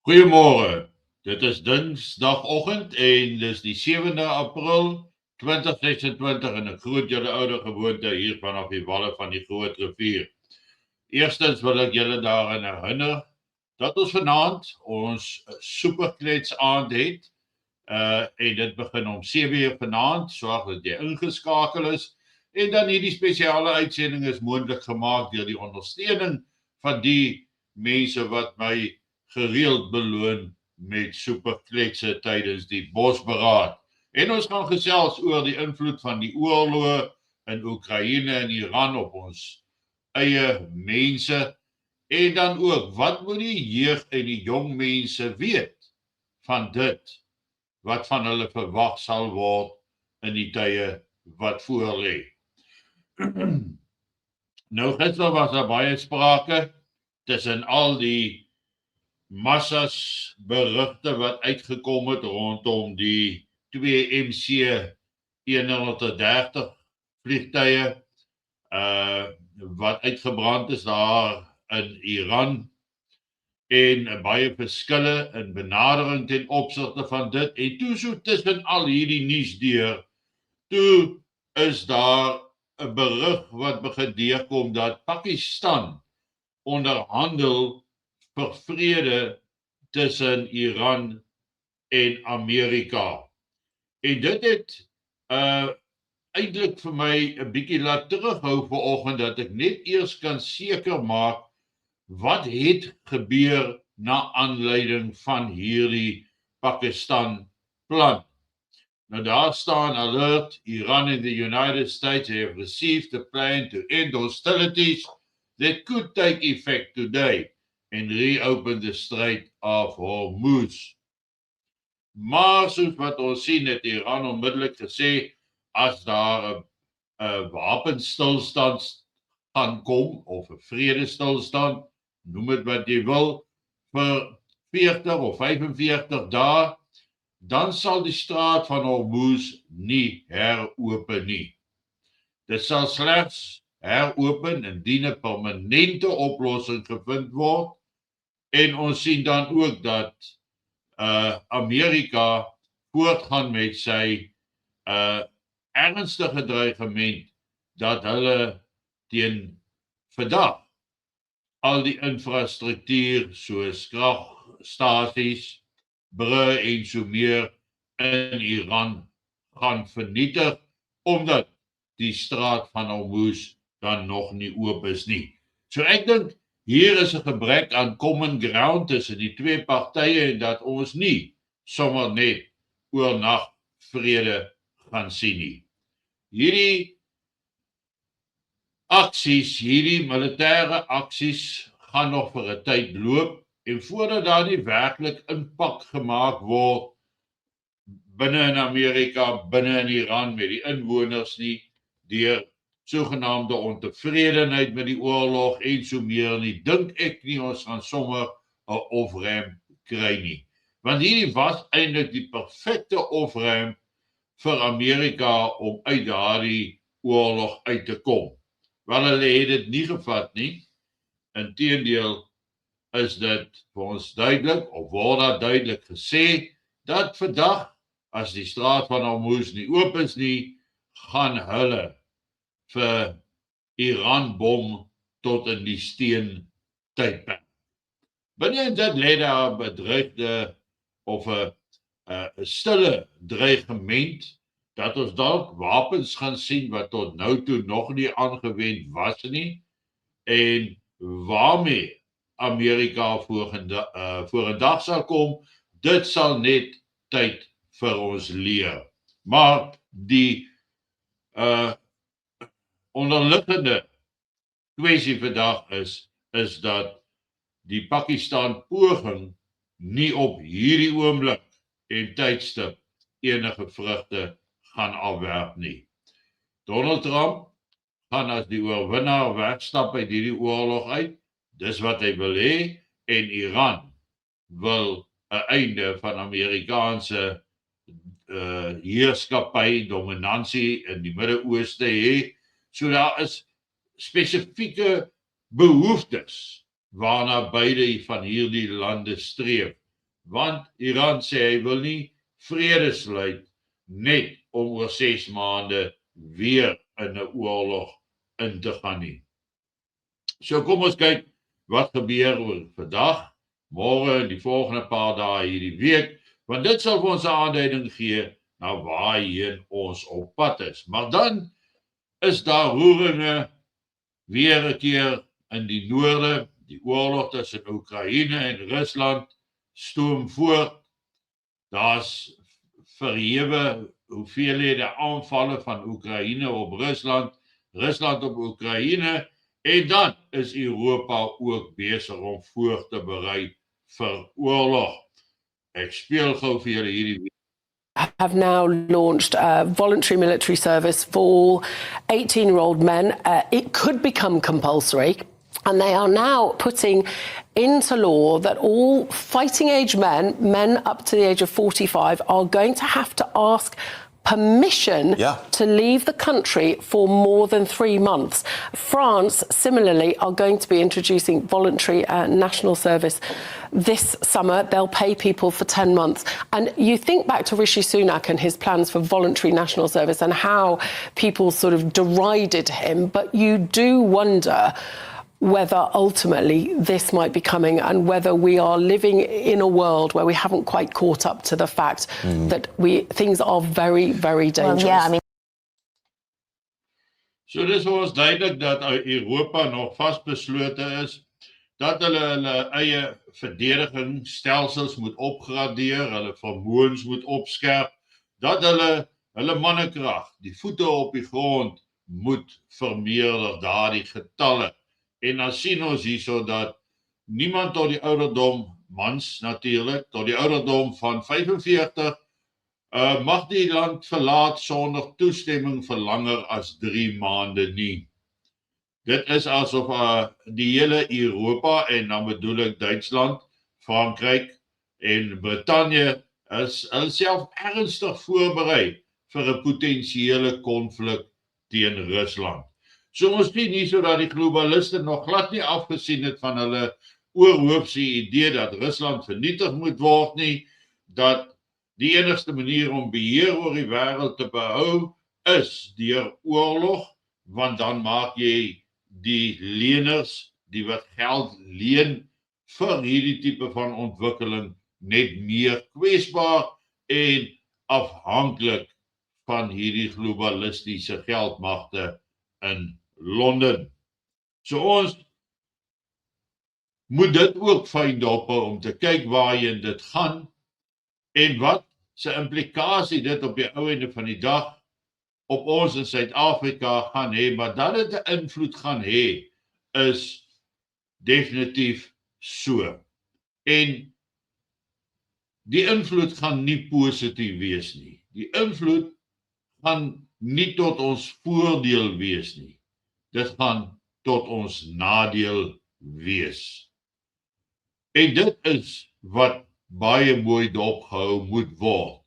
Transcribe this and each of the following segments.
Goeiemôre. Dit is Dinsdagoggend en dis die 7de April 2026 en ek groet julle ouer gewoonte hier vanaf die walle van die Groot Rivier. Eerstens wil ek julle daaraan herinner dat ons vanaand ons superklets aand het. En dit begin om 7:00 vanaand, sorg dat jy ingeskakel is. En dan hierdie spesiale uitsending is moontlik gemaak deur die ondersteuning van die mense wat my gereeld beloon met superkletse tydens die Bosberaad. En ons gaan gesels oor die invloed van die oorloë in Oekraïne en Iran op ons eie mense. En dan ook, wat moet die jeug en die jong mense weet van dit wat van hulle verwag sal word in die tye wat voorlê. Nou gister was daar baie sprake tussen al die massas berigte wat uitgekom het rondom die 2 MC-130 vliegtuie wat uitgebrand is daar in Iran en baie verskille in benadering ten opsigte van dit en toe so tussen al hierdie nuus deur toe is daar 'n berig wat begin deurkom dat Pakistan onderhandel vir vrede tussen Iran en Amerika. En dit het eintlik vir my 'n bietjie laat terughou vanoggend dat ek net eers kan seker maak wat het gebeur na aanleiding van hierdie Pakistan plan. Nou daar staan alert, Iran and the United States have received a plan to end hostilities that could take effect today and reopen the Strait of Hormuz. Maar soos wat ons sien het Iran onmiddellik gesê as daar 'n wapenstilstand gaan kom of 'n vredestilstand, noem dit wat jy wil, vir 40 of 45 dae, dan sal die straat van Hormuz nie heropen nie. Dit sal slegs heropen indien 'n permanente oplossing gevind word. En ons sien dan ook dat Amerika voortgaan met sy ernstige dreigement dat hulle teen vandag al die infrastruktuur soos kragstasies, brûe en so meer in Iran gaan vernietig omdat die straat van Hormuz dan nog nie oop is nie. So ek dink hier is 'n gebrek aan common ground tussen die twee partye en dat ons nie sommer net oornag vrede gaan sien nie. Hierdie aksies, hierdie militêre aksies gaan nog vir 'n tyd loop en voordat daar nie werklik impak gemaak word binne in Amerika, binne in Iran met die inwoners nie deur sogenaamde ontevredenheid met die oorlog en so meer nie, dink ek nie ons gaan sommer 'n off-ramp kry nie. Want hierdie was eintlik die perfekte off-ramp vir Amerika om uit daardie oorlog uit te kom. Wel hulle het dit nie gevat nie. Inteendeel is dit vir ons duidelik of word daar duidelik gesê dat vandag as die straat van Hormuz nie oop is nie, gaan hulle vir Iran bom tot in die steen tydperk. Binne dit lê daar 'n bedreigde of 'n stille dreigement dat ons dalk wapens gaan sien wat tot nou toe nog nie aangewend was nie en waarmee Amerika voor 'n dag sal kom, dit sal net tyd vir ons leer. Maar die onderliggende kwessie vandag is dat die Pakistan poging nie op hierdie oomblik en tydstip enige vrugte gaan afwerp nie. Donald Trump gaan as die oorwinnaar wegstap uit hierdie oorlog uit. Dis wat hy wil hê en Iran wil 'n einde van Amerikaanse heerskappy, dominansie in die Midde-Ooste hê. So daar is spesifieke behoeftes waarna beide van hierdie lande streef want Iran sê hy wil nie vrede sluit net om oor 6 maande weer in 'n oorlog in te gaan nie. So kom ons kyk wat gebeur oor vandag, môre en die volgende paar dae hierdie week, want dit sal vir ons 'n aanduiding gee na waarheen ons op pad is. Maar dan is daar roeringe weer 'n keer in die noorde, die oorlog tussen Oekraïne en Rusland stoom voort. Daar's verhewe hoeveelhede aanvalle van Oekraïne op Rusland, Rusland op Oekraïne, en dan is Europa ook besig om voor te berei vir oorlog. Ek speel gou vir julle hierdie have now launched voluntary military service for 18-year-old men. It could become compulsory, and they are now putting into law that all fighting-age men up to the age of 45, are going to have to ask permission to leave the country for more than 3 months. France, similarly, are going to be introducing voluntary national service this summer. They'll pay people for 10 months. And you think back to Rishi Sunak and his plans for voluntary national service and how people sort of derided him, but you do wonder whether ultimately this might be coming and whether we are living in a world where we haven't quite caught up to the fact that things are very, very dangerous. Well, yeah, I mean. So dis ons duidelik dat Europa nog vasbeslote is dat hulle eie verdedigingsstelsels moet opgradeer, hulle vermoëns moet opskerp, dat hulle mannekrag, die voete op die grond moet vermeerder, daardie getalle. En dan sien ons hierso dat niemand tot die ouderdom, mans natuurlik, tot die ouderdom van 45 mag die land verlaat sonder toestemming vir langer as 3 maande nie. Dit is asof die hele Europa, en dan bedoel ek Duitsland, Frankryk en Brittanje, is hulle self ernstig voorberei vir 'n potensiële konflik teen Rusland. So ons sien hierso dat die globaliste nog glad nie afgesien het van hulle oorhoofse idee dat Rusland vernietig moet word nie, dat die enigste manier om beheer oor die wêreld te behou is deur oorlog, want dan maak jy die leners, die wat geld leen vir hierdie tipe van ontwikkeling, net meer kwesbaar en afhanklik van hierdie globalistiese geldmagte in Londen. So ons moet dit ook fyn dophou om te kyk waarheen dit gaan en wat se implikasie dit op die ou einde van die dag op ons in Suid-Afrika gaan hê, maar dat dit 'n invloed gaan hê is definitief so. En die invloed gaan nie positief wees nie. Die invloed gaan nie tot ons voordeel wees nie. Dit gaan tot ons nadeel wees. En dit is wat baie mooi dopgehou moet word.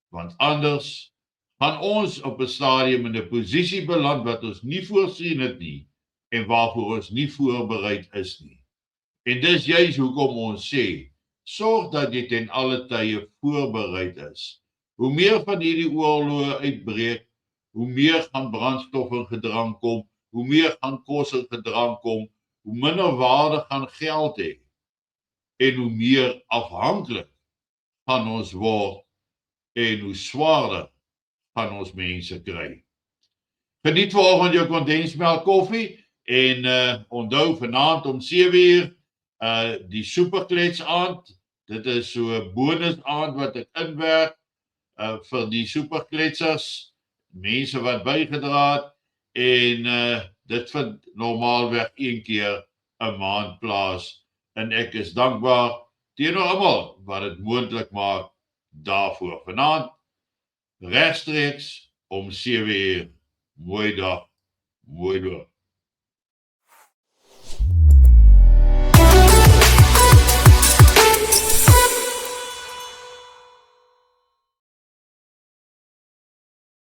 Want anders gaan ons op 'n stadium in 'n posisie beland wat ons nie voorsien het nie en waarvoor ons nie voorbereid is nie. En dis juis hoekom ons sê, sorg dat jy ten alle tye voorbereid is. Hoe meer van hierdie oorloë uitbreek, hoe meer gaan brandstof in gedrang kom, hoe meer gaan kos in gedrang kom, hoe minder waarde gaan geld hê en hoe meer afhanklik gaan ons word en hoe swaarder gaan ons mense kry. Geniet vanoggend jou kondensmelk koffie en onthou vanaand om 7:00 die superklets aand. Dit is so 'n bonus aand wat ek inwerk vir die superkletsers, mense wat bygedra het en dit vind normaalweg 1 keer 'n maand plaas en ek is dankbaar teenoor almal wat dit moontlik maak daarvoor. Vanaand regstreeks om 7:00. Mooi dag, mooi dag.